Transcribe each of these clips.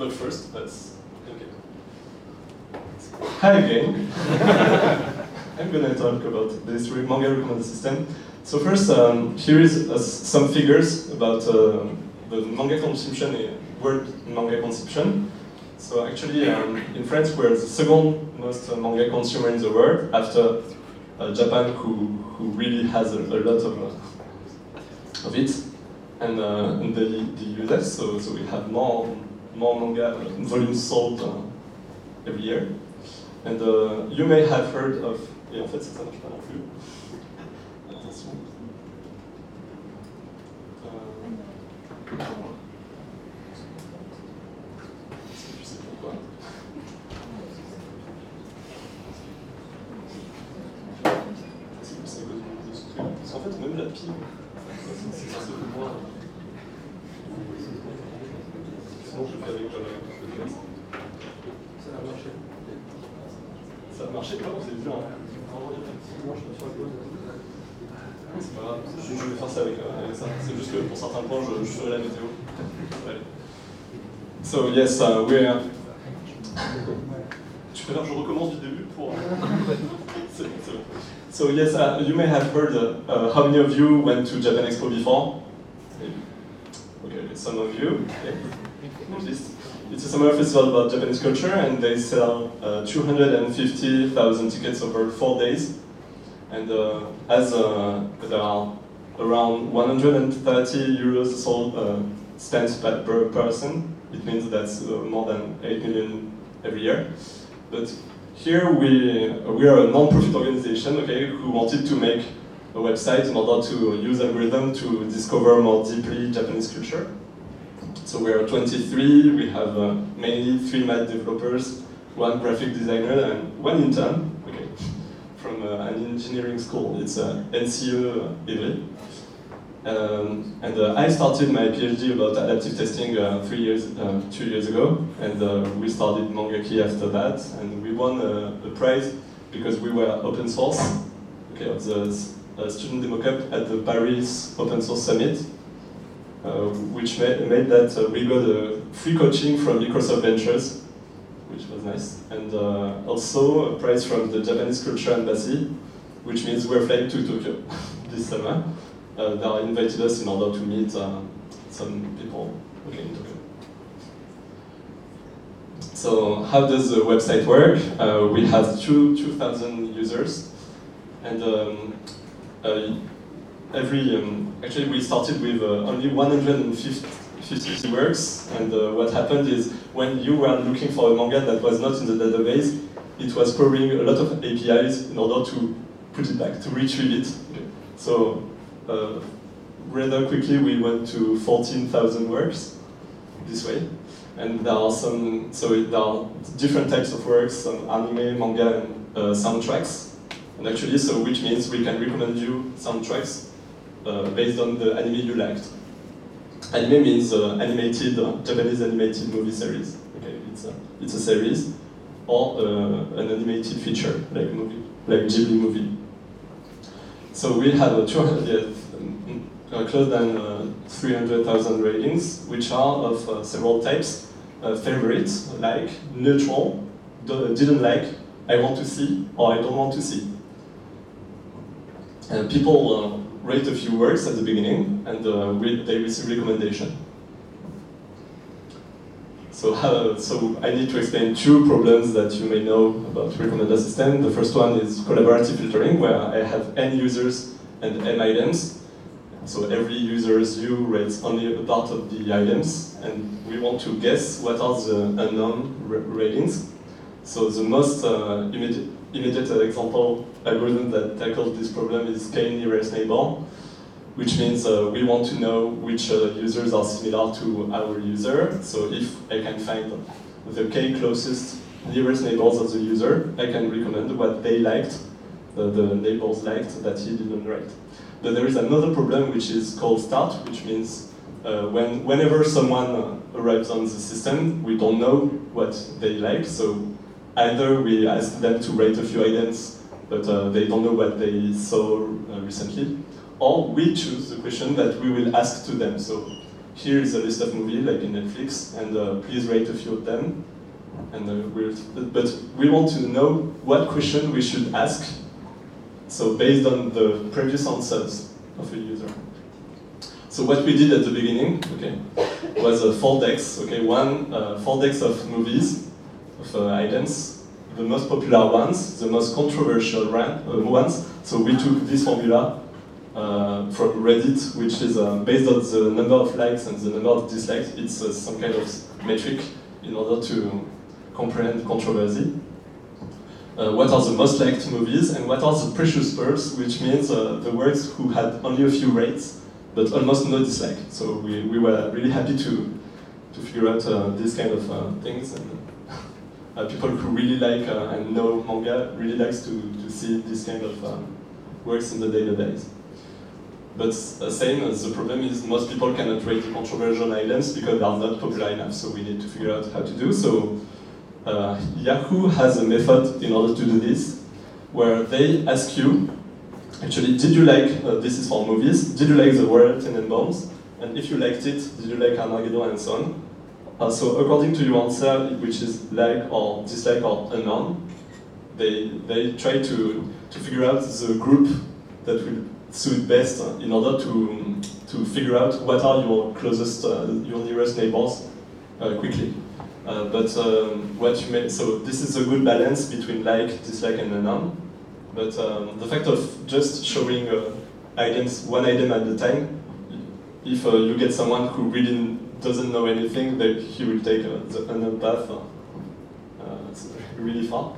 But first, let's... Okay. Hi again. I'm going to talk about this manga recommender system. So first, here is some figures about the manga consumption, world manga consumption. So actually, in France, we're the second most manga consumer in the world, after Japan, who really has a lot of it, and the US. So we have more manga volumes sold every year. And you may have heard of... Et en fait, ça marche pas non plus. Attention. Je sais pourquoi. C'est à cause de ce truc. Parce qu'en fait, même la pile, c'est censé le voir. Sinon, je fais avec le texte. Ça a marché. Ça a marché, comment c'est dur, hein. C'est pas grave, je vais faire ça avec ça. C'est juste que pour certains points, je ferai la météo. Allez. So yes, we're... Tu préfères que je recommence du début pour... C'est bon. So yes, you may have heard how many of you went to Japan Expo before? Okay, some of you. Okay. It's a summer festival about Japanese culture, and they sell 250,000 tickets over 4 days. And as there are around 130 euros sold, spent per person, it means that's more than 8 million every year. But here we are a non-profit organization, okay, who wanted to make a website in order to use algorithm to discover more deeply Japanese culture. So we are 23, we have mainly 3 math developers, 1 graphic designer, and 1 intern, okay, from an engineering school. It's NCE Ivry. And I started my PhD about adaptive testing 2 years ago, and we started Mangaki after that, and we won a prize because we were open source, okay, of the Student Demo Cup at the Paris Open Source Summit. Which made that we got a free coaching from Microsoft Ventures, which was nice, and also a prize from the Japanese Culture Embassy, which means we're flying to Tokyo this summer. They invited us in order to meet some people in Tokyo. So how does the website work? We have 2,000 users, and actually we started with only 150 works, and what happened is when you were looking for a manga that was not in the database, it was powering a lot of APIs in order to put it back, to retrieve it. Okay. So rather quickly we went to 14,000 works this way, and there are there are different types of works, some anime, manga, and soundtracks, and actually which means we can recommend you soundtracks based on the anime you liked. Anime means animated, Japanese animated movie series. Okay, it's a series or an animated feature like Ghibli movie. So we have close than 300,000 ratings, which are of several types: favorites, like, neutral, didn't like, I want to see, or I don't want to see. People rate a few works at the beginning, and they receive recommendation. So I need to explain 2 problems that you may know about recommender system. The first one is collaborative filtering, where I have n users and n items. So every user's view rates only a part of the items, and we want to guess what are the unknown ratings. So the most immediate example algorithm that tackles this problem is k-nearest neighbor, which means we want to know which users are similar to our user. So if I can find the k closest nearest neighbors of the user, I can recommend what they liked, the neighbors liked that he didn't write. But there is another problem which is called start, which means whenever someone arrives on the system, we don't know what they like. So either we ask them to rate a few items, but they don't know what they saw recently, or we choose the question that we will ask to them. So here is a list of movies like in Netflix, and please rate a few of them. And but we want to know what question we should ask. So based on the previous answers of a user. So what we did at the beginning, okay, was 4 decks. Okay, 4 decks of movies, of items, the most popular ones, the most controversial ones. So we took this formula from Reddit, which is based on the number of likes and the number of dislikes. It's some kind of metric in order to comprehend controversy. What are the most liked movies, and what are the precious pearls, which means the works who had only a few rates, but almost no dislike. So we were really happy to figure out these kind of things. And people who really like and know manga really likes to see this kind of works in the database. But same as the problem is most people cannot rate the controversial items because they are not popular enough, so we need to figure out how to do. So Yahoo has a method in order to do this, where they ask you, actually, did you like, this is for movies, did you like the World Tenenbaums? And if you liked it, did you like Armageddon and so on? So according to your answer, which is like or dislike or unknown, they try to figure out the group that will suit best in order to figure out what are your closest, your nearest neighbors quickly. But what you may, so this is a good balance between like, dislike, and unknown. But the fact of just showing items, one item at a time, if you get someone who really doesn't know anything, then he will take the unknown path it's really far.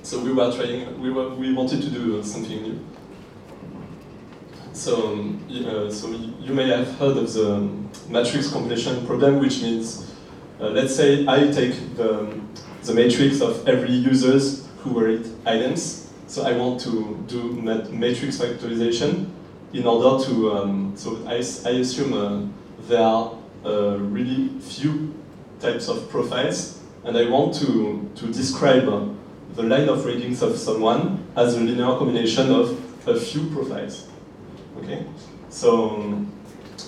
So we were trying, we wanted to do something new. So, so you may have heard of the matrix completion problem, which means let's say I take the matrix of every users who rate items. So I want to do matrix factorization in order to, so I assume there are really few types of profiles, and I want to describe the line of ratings of someone as a linear combination of a few profiles. Okay, so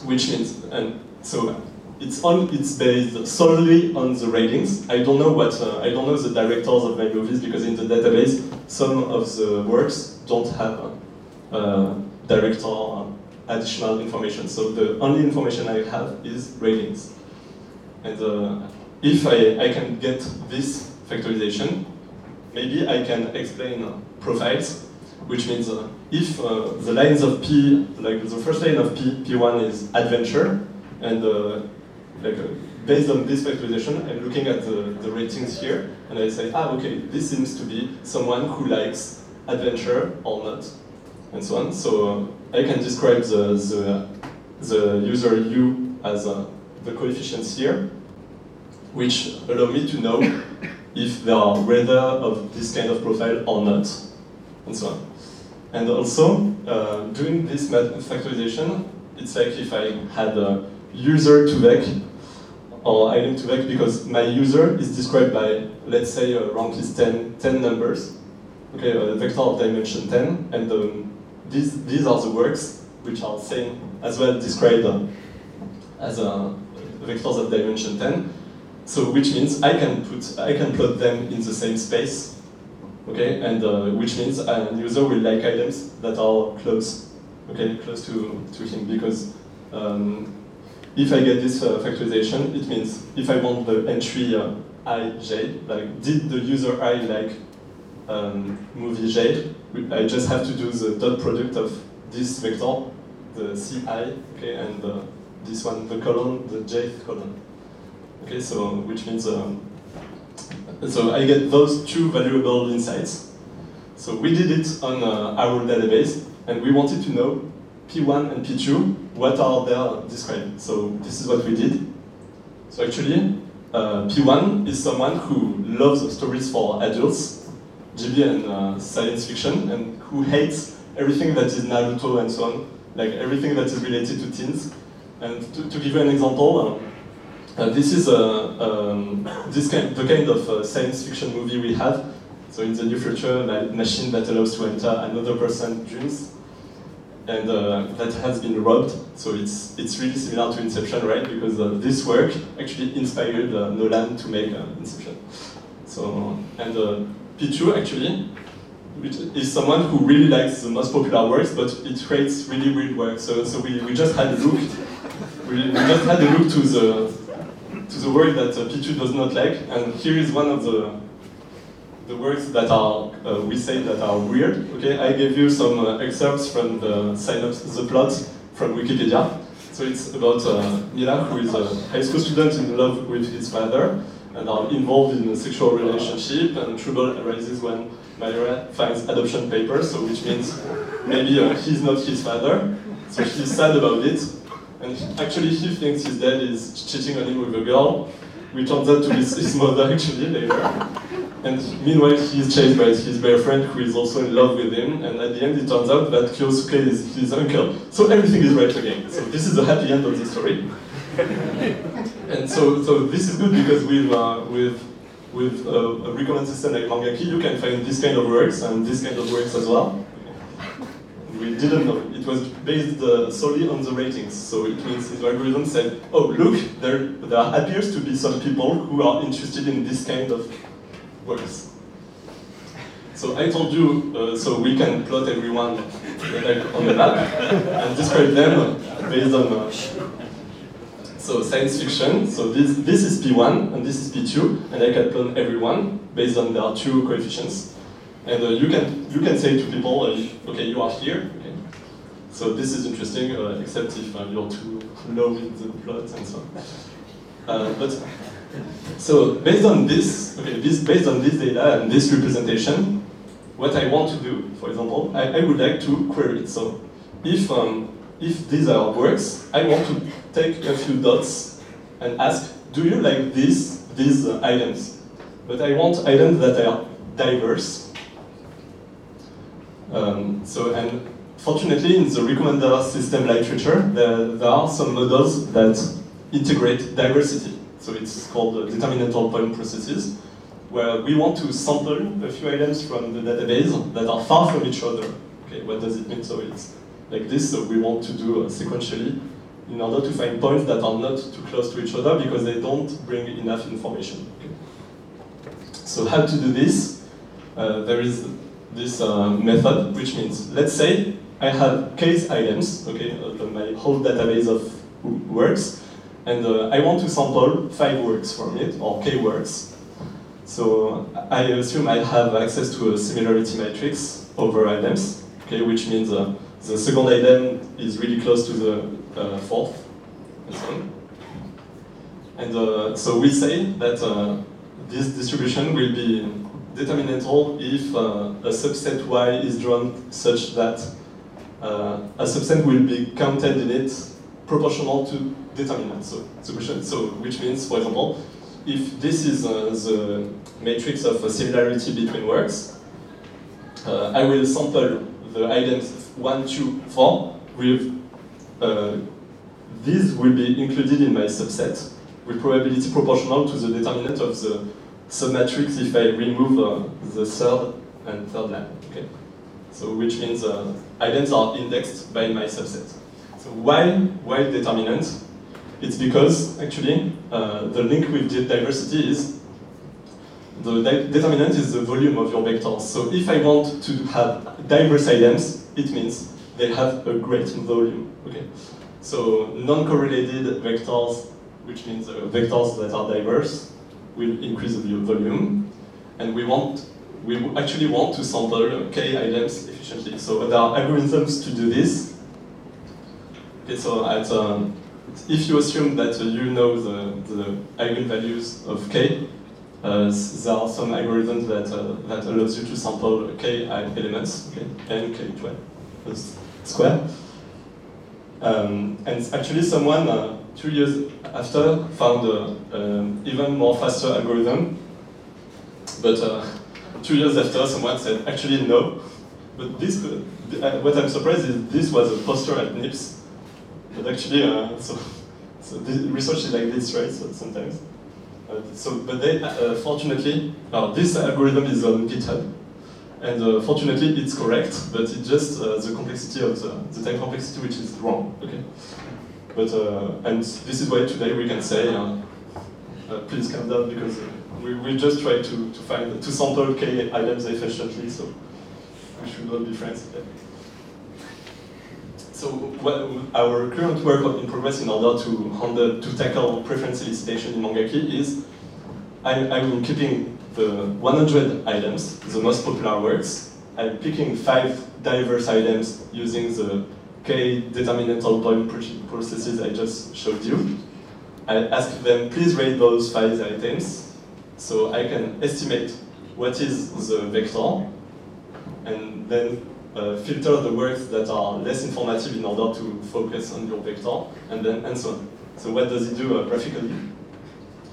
which means, and so it's based solely on the ratings. I don't know I don't know the directors of my movies because in the database some of the works don't have director additional information. So the only information I have is ratings. And if I can get this factorization, maybe I can explain profiles, which means if the lines of P, like the first line of P1 is adventure, and based on this factorization, I'm looking at the ratings here, and I say, okay, this seems to be someone who likes adventure or not, and so on. So I can describe the user U as the coefficients here, which allow me to know if they are rather of this kind of profile or not, and so on. And also, doing this factorization, it's like if I had a user to vec or item to vec, because my user is described by, let's say, rank is 10 numbers, okay, a vector of dimension 10, and these are the works which are same as well described as vectors of dimension 10. So which means I can plot them in the same space, okay, and which means a user will like items that are close, okay, close to him, because if I get this factorization, it means if I want the entry ij, like did the user I like movie j, I just have to do the dot product of this vector, the ci, okay, and this one, the column, the jth column. Okay, so which means so I get those two valuable insights. So we did it on our database, and we wanted to know P1 and P2, what are they described. So this is what we did. So actually, P1 is someone who loves stories for adults, GB and science fiction, and who hates everything that is Naruto and so on, like everything that is related to teens. And to give you an example, this is the kind of science fiction movie we have. So in the near future, like machine that allows to enter another person's dreams. and that has been robbed. So it's really similar to Inception, right? Because this work actually inspired Nolan to make Inception. So, and P2 actually, which is someone who really likes the most popular works, but it creates really weird work. So we just had a look. We just had a look to the work that P2 does not like, and here is one of the works that are we say that are weird. Okay, I gave you some excerpts from the synopsis, the plot from Wikipedia. So it's about Mila, who is a high school student in love with his father, and are involved in a sexual relationship, and trouble arises when Myra finds adoption papers, so which means maybe he's not his father, so she's sad about it, and actually he thinks his dad is cheating on him with a girl, which turns out to be his mother actually later, and meanwhile he's chased by his boyfriend who is also in love with him, and at the end it turns out that Kyosuke is his uncle, so everything is right again. So this is the happy end of the story. And so this is good because with a recommend system like Mangaki, you can find this kind of works and this kind of works as well. We didn't know. It was based solely on the ratings. So it means the algorithm said, oh, look, there appears to be some people who are interested in this kind of works. So I told you, so we can plot everyone on the map and describe them based on so science fiction. So this is P1 and this is P2, and I can plot everyone based on their two coefficients. And you can say to people, okay, you are here. Okay. So this is interesting, except if you're too low in the plot and so on. But so based on this, okay, based on this data and this representation, what I want to do, for example, I would like to query it. So if these are works, I want to take a few dots and ask, do you like these items? But I want items that are diverse. And fortunately, in the recommender system literature, there are some models that integrate diversity. So it's called determinantal point processes, where we want to sample a few items from the database that are far from each other. Okay, what does it mean? So it's like this, so we want to do sequentially in order to find points that are not too close to each other because they don't bring enough information. Okay. So how to do this? There is this method, which means, let's say I have case items, okay, my whole database of works, and I want to sample 5 works from it, or k works. So I assume I have access to a similarity matrix over items, okay, which means the second item is really close to the fourth, and so on. And so we say that this distribution will be determinantal if a subset Y is drawn such that a subset will be counted in it proportional to determinant. So which means, for example, if this is the matrix of similarity between works, I will sample the items 1, 2, 4 with these will be included in my subset with probability proportional to the determinant of the submatrix if I remove the third and third line. Okay, so which means items are indexed by my subset. So why determinant? It's because actually the link with diversity is the determinant is the volume of your vectors. So if I want to have diverse items, it means they have a great volume. Okay, so non-correlated vectors, which means vectors that are diverse, will increase the volume, and we actually want to sample k items efficiently. So there are algorithms to do this. Okay, so if you assume that you know the eigenvalues of k, there are some algorithms that allows you to sample k elements, okay, n k12 square. And actually, someone 2 years after found an even more faster algorithm, but 2 years after, someone said, actually no. But this, what I'm surprised is this was a poster at NIPS. But actually, so the research is like this, right? So sometimes. But they, fortunately, this algorithm is on GitHub, And fortunately, it's correct, but it's just the complexity of the time complexity which is wrong. Okay, but and this is why today we can say, please calm down, because we just try to sample k items efficiently, so we should all be friends. Okay. So our current work in progress in order to tackle preference elicitation in Mangaki is I'm keeping the 100 items, the most popular works. I'm picking 5 diverse items using the k determinantal point processes I just showed you. I ask them, please rate those 5 items, so I can estimate what is the vector, and then filter the words that are less informative in order to focus on your vector, and so on. So what does it do graphically?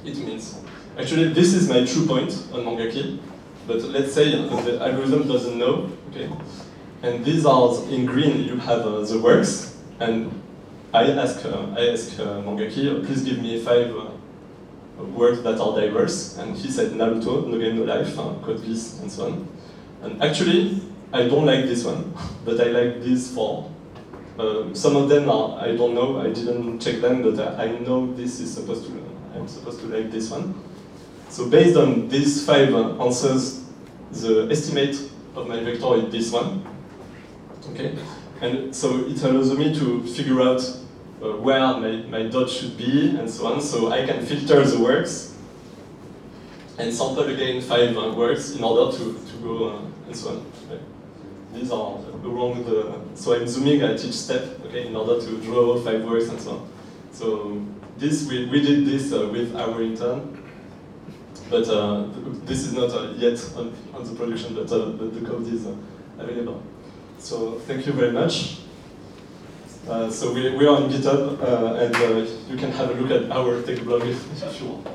It means, actually this is my true point on Mangaki, but let's say the algorithm doesn't know, okay? And these are, in green you have the works, and I ask Mangaki, please give me 5 words that are diverse, and he said Naruto, No Game No Life, Code Geass, and so on. And actually, I don't like this one, but I like this for some of them are, I don't know, I didn't check them, but I know this is I'm supposed to like this one. So based on these 5 answers, the estimate of my vector is this one. Okay, and so it allows me to figure out where my dot should be and so on. So I can filter the works and sample again 5 works in order to go and so on. Okay. These are along so I'm zooming at each step, okay, in order to draw 5 works and so on. So this we did this with our intern, but this is not yet on the production, but the code is available. So thank you very much. So we are on GitHub, and you can have a look at our tech blog if you want.